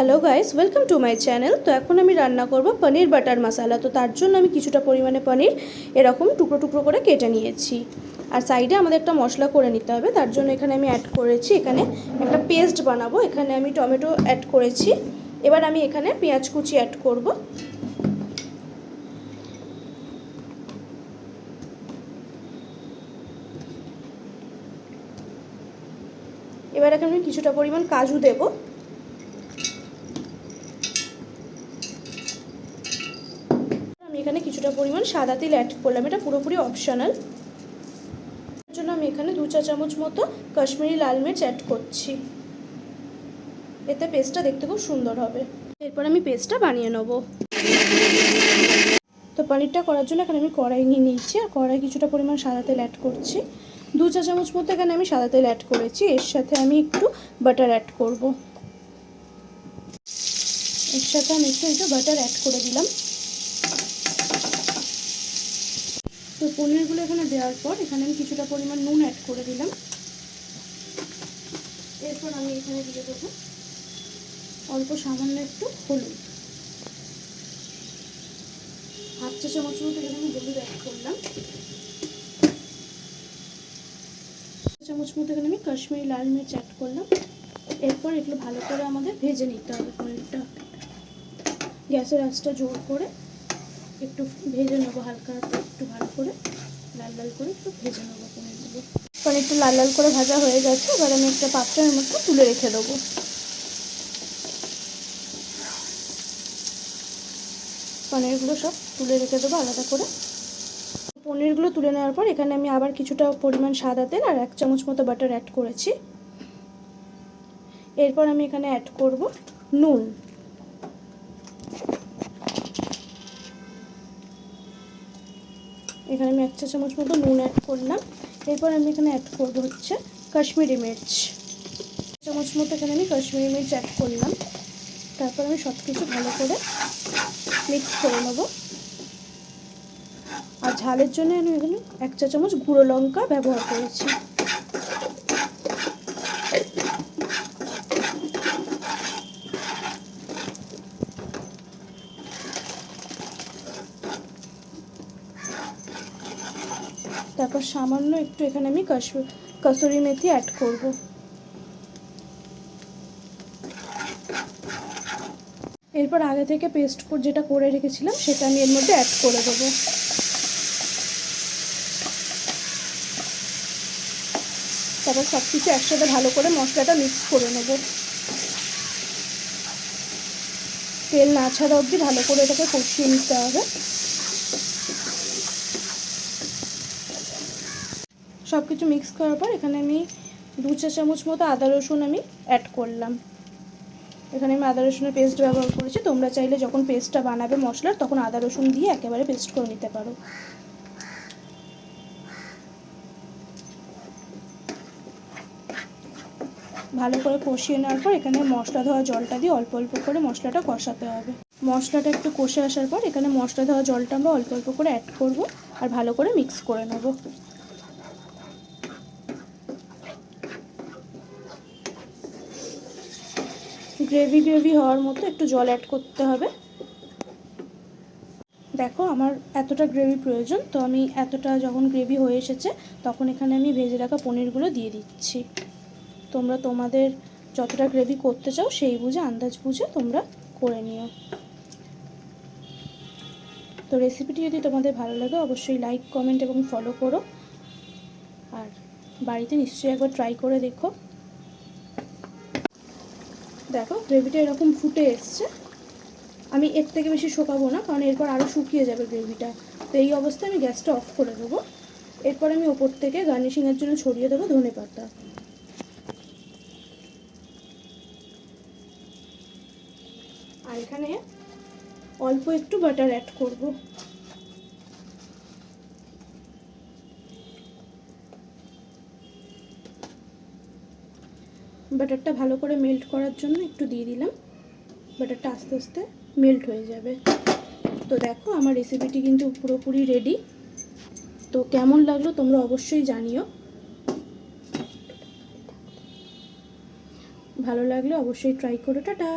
Hello guys, welcome to my channel. তো এখন আমি রান্না করব পনির বাটার মশলা। তো তার জন্য আমি কিছুটা পরিমাণে পনির এরকম টুকরো টুকরো করে কেটে নিয়েছি। আর সাইডে আমাদের একটা মশলা করে নিতে হবে। তার জন্য এখানে আমি অ্যাড করেছি, এখানে একটা পেস্ট বানাবো। এখানে আমি টমেটো অ্যাড করেছি। এবার আমি এখানে পেঁয়াজ কুচি অ্যাড করব। এবার এখানে আমি কিছুটা পরিমাণ কাজু দেব। আমি এখানে কিছুটা পরিমাণ সাদা তেল অ্যাড করলাম, এটা পুরোপুরি অপশনাল। এর জন্য আমি এখানে 2 চা চামচ মতো কাশ্মীরি লাল মির্চ অ্যাড করছি, এতে পেস্টটা দেখতে খুব সুন্দর হবে। এরপর আমি পেস্টটা বানিয়ে নেব। তো পনিরটা করার জন্য এখানে আমি কড়াই নিয়ে নিয়েছি, আর কড়াই কিছুটা পরিমাণ সাদা তেল অ্যাড করছি। 2 চা চামচ মতো এখানে আমি সাদা তেল অ্যাড করেছি। এর সাথে আমি একটু বাটার অ্যাড করব। এর সাথে আমি একটু বাটার অ্যাড করে দিলাম। তো পনিরগুলো এখানে দেওয়ার পর এখানে আমি কিছুটা পরিমাণ নুন অ্যাড করে দিলাম। এরপর আমি এখানে দিয়ে দেবো অল্প সামান্য একটু হলুদ, হাফ চা চামচ মতো এখানে আমি হলুদ অ্যাড করলাম। চামচ মতো এখানে আমি কাশ্মীরি লাল মির্চ অ্যাড করলাম। এরপর এগুলো ভালো করে আমাদের ভেজে নিতে হবে। পনিরটা গ্যাসের আঁচটা জোর করে একটু ভেজে নেবো, হালকা একটু ভালো করে লাল লাল করে একটু ভেজে নেবো পনিরগুলো। পনিরটা লাল লাল করে ভাজা হয়ে গেছে। এবার আমি একটা পাত্রের মধ্যে তুলে রেখে দেবো। পনিরগুলো সব তুলে রেখে দেবো আলাদা করে। পনিরগুলো তুলে নেওয়ার পর এখানে আমি আবার কিছুটা পরিমাণ সাদা তেল আর 1 চামচ মতো বাটার অ্যাড করেছি। এরপর আমি এখানে অ্যাড করব নুন। এখানে আমি 1 চা চামচ মতো নুন অ্যাড করলাম। এরপর আমি এখানে অ্যাড করব হচ্ছে কাশ্মীরি মির্চ। 1 চামচ মতো এখানে আমি কাশ্মীরি মির্চ অ্যাড করলাম। তারপর আমি সব কিছু ভালো করে মিক্স করে নেব। আর ঝালের জন্য আমি এখানে 1 চা চামচ গুঁড়ো লঙ্কা ব্যবহার করেছি। তারপর সামান্য একটু এখানে আমি কসুরি মেথি অ্যাড করব। এরপর আগে থেকে পেস্ট যেটা করে রেখেছিলাম সেটা আমি এর মধ্যে অ্যাড করে দেবো। তারপর সব কিছু একসাথে ভালো করে মশলাটা মিক্স করে নেব। তেল না ছাড়া অবধি ভালো করে এটাকে কষিয়ে নিতে হবে। সব কিছু মিক্স করার পর এখানে আমি 2 চা চামচ মতো আদা রসুন আমি অ্যাড করলাম। এখানে আমি আদা রসুনের পেস্ট ব্যবহার করেছি। তোমরা চাইলে যখন পেস্টটা বানাবে মশলার তখন আদা রসুন দিয়ে একেবারে পেস্ট করে নিতে পারো। ভালো করে কষিয়ে নেওয়ার পর এখানে মশলা ধোয়া জলটা দিয়ে অল্প অল্প করে মশলাটা কষাতে হবে। মশলাটা একটু কষে আসার পর এখানে মশলা ধোয়া জলটা আমরা অল্প অল্প করে অ্যাড করব আর ভালো করে মিক্স করে নেব। গ্রেভি গ্রেভি হওয়ার মতো একটু জল অ্যাড করতে হবে। দেখো আমার এতটা গ্রেভি প্রয়োজন, তো আমি এতটা যখন গ্রেভি হয়ে এসেছে তখন এখানে আমি ভেজে রাখা পনিরগুলো দিয়ে দিচ্ছি। তোমরা তোমাদের যতটা গ্রেভি করতে চাও সেই বুঝে আন্দাজ বুঝে তোমরা করে নিও। তো রেসিপিটি যদি তোমাদের ভালো লাগে অবশ্যই লাইক কমেন্ট এবং ফলো করো, আর বাড়িতে নিশ্চয়ই একবার ট্রাই করে দেখো। দেখো গ্রেভিটা এরকম ফুটে এসছে। আমি এর থেকে বেশি শুকাবো না, কারণ এরপর আরও শুকিয়ে যাবে গ্রেভিটা। তো এই অবস্থায় আমি গ্যাসটা অফ করে দেবো। এরপর আমি ওপর থেকে গার্নিশিংয়ের জন্য ছড়িয়ে দেবো ধনেপাতা। আর এখানে অল্প একটু বাটার অ্যাড করব। বাটারটা ভালো করে মেল্ট করার জন্য একটু দিয়ে দিলাম। বাটারটা আস্তে আস্তে মেল্ট হয়ে যাবে। তো দেখো আমার রেসিপিটি কিন্তু পুরোপুরি রেডি। তো কেমন লাগলো তোমরা অবশ্যই জানিও। ভালো লাগলে অবশ্যই ট্রাই করো। টাটা।